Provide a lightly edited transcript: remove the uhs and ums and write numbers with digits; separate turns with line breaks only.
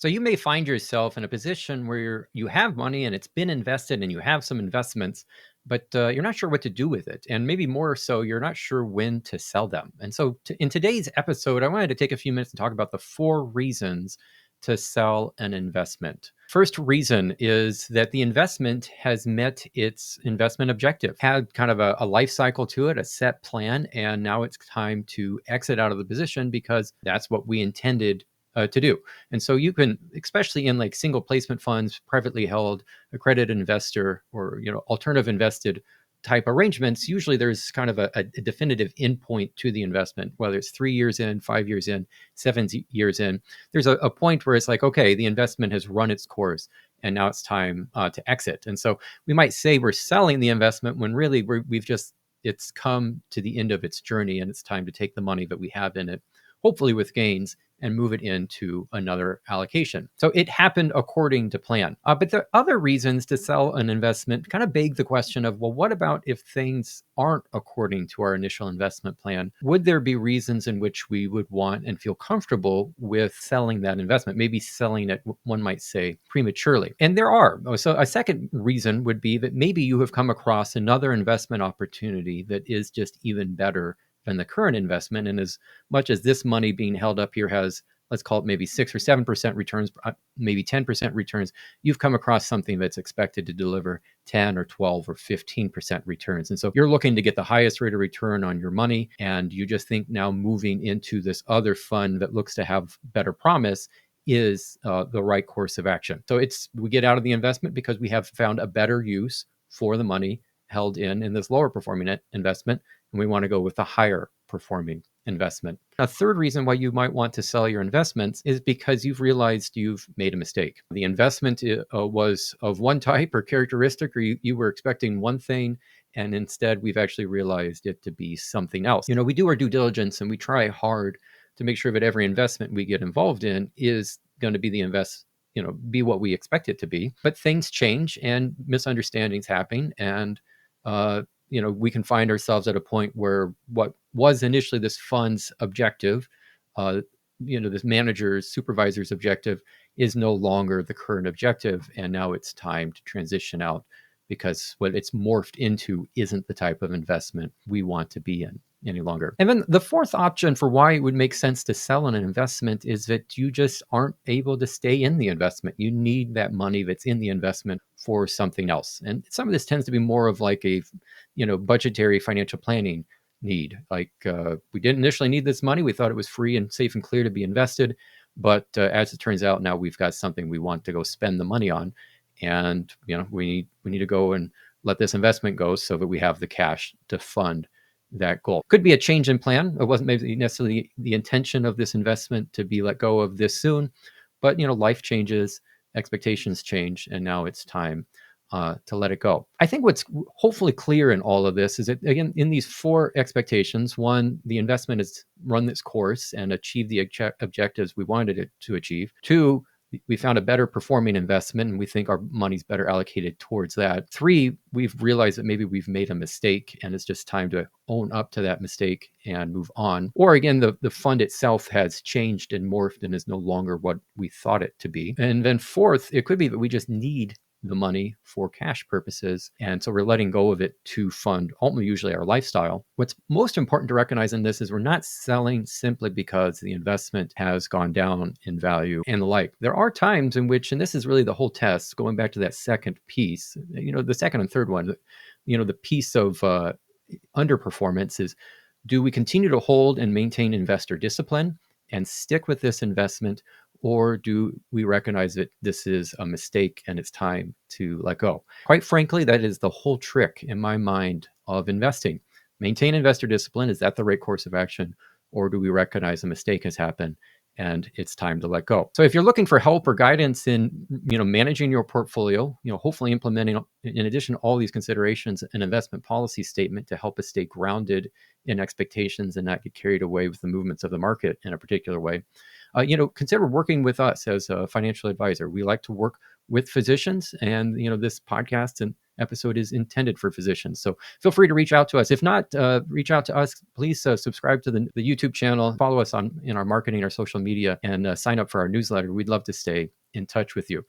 So you may find yourself in a position where you have money and it's been invested and you have some investments, but you're not sure what to do with it. And maybe more so, you're not sure when to sell them. And so in today's episode, I wanted to take a few minutes and talk about the 4 reasons to sell an investment. First reason is that the investment has met its investment objective, had kind of a life cycle to it, a set plan, and now it's time to exit out of the position because that's what we intended to do. And so you can, especially in like single placement funds, privately held, accredited investor, or alternative invested type arrangements, usually there's kind of a definitive endpoint to the investment, whether it's 3 years in, 5 years in, 7 years in. There's a point where it's like, okay, the investment has run its course and now it's time to exit. And so we might say we're selling the investment when really it's come to the end of its journey and it's time to take the money that we have in it, hopefully with gains, and move it into another allocation. So it happened according to plan. But the other reasons to sell an investment kind of beg the question of, well, what about if things aren't according to our initial investment plan? Would there be reasons in which we would want and feel comfortable with selling that investment? Maybe selling it, one might say, prematurely. And there are. So a second reason would be that maybe you have come across another investment opportunity that is just even better than the current investment. And as much as this money being held up here has, let's call it maybe 6 or 7% returns, maybe 10% returns, you've come across something that's expected to deliver 10 or 12 or 15% returns. And so you're looking to get the highest rate of return on your money. And you just think now moving into this other fund that looks to have better promise is the right course of action. So we get out of the investment because we have found a better use for the money held in this lower performing investment, and we want to go with the higher performing investment. A third reason why you might want to sell your investments is because you've realized you've made a mistake. The investment was of one type or characteristic, or you were expecting one thing, and instead we've actually realized it to be something else. We do our due diligence and we try hard to make sure that every investment we get involved in is going to be be what we expect it to be. But things change and misunderstandings happen, and we can find ourselves at a point where what was initially this fund's objective, this manager's, supervisor's objective, is no longer the current objective. And now it's time to transition out because what it's morphed into isn't the type of investment we want to be in any longer. And then the fourth option for why it would make sense to sell an investment is that you just aren't able to stay in the investment. You need that money that's in the investment for something else. And some of this tends to be more of like a, budgetary financial planning need. Like we didn't initially need this money. We thought it was free and safe and clear to be invested. But as it turns out, now we've got something we want to go spend the money on. And, we need to go and let this investment go so that we have the cash to fund that goal. Could be a change in plan. It wasn't maybe necessarily the intention of this investment to be let go of this soon, but life changes, expectations change, and now it's time to let it go. I think what's hopefully clear in all of this is that, again, in these 4 expectations, 1, the investment has run its course and achieved the objectives we wanted it to achieve. 2, we found a better performing investment and we think our money's better allocated towards that. 3, we've realized that maybe we've made a mistake and it's just time to own up to that mistake and move on. Or again, the fund itself has changed and morphed and is no longer what we thought it to be. And then 4th, it could be that we just need the money for cash purposes. And so we're letting go of it to fund ultimately usually our lifestyle. What's most important to recognize in this is we're not selling simply because the investment has gone down in value and the like. There are times in which, and this is really the whole test, going back to that second piece, the second and third one, the piece of underperformance is, do we continue to hold and maintain investor discipline and stick with this investment? Or do we recognize that this is a mistake and it's time to let go? Quite frankly, that is the whole trick in my mind of investing. Maintain investor discipline. Is that the right course of action? Or do we recognize a mistake has happened and it's time to let go? So if you're looking for help or guidance in managing your portfolio, hopefully implementing, in addition to all these considerations, an investment policy statement to help us stay grounded in expectations and not get carried away with the movements of the market in a particular way, consider working with us as a financial advisor. We like to work with physicians, and this podcast and episode is intended for physicians. So feel free to reach out to us. If not, reach out to us. Please subscribe to the YouTube channel, follow us in our marketing, our social media, and sign up for our newsletter. We'd love to stay in touch with you.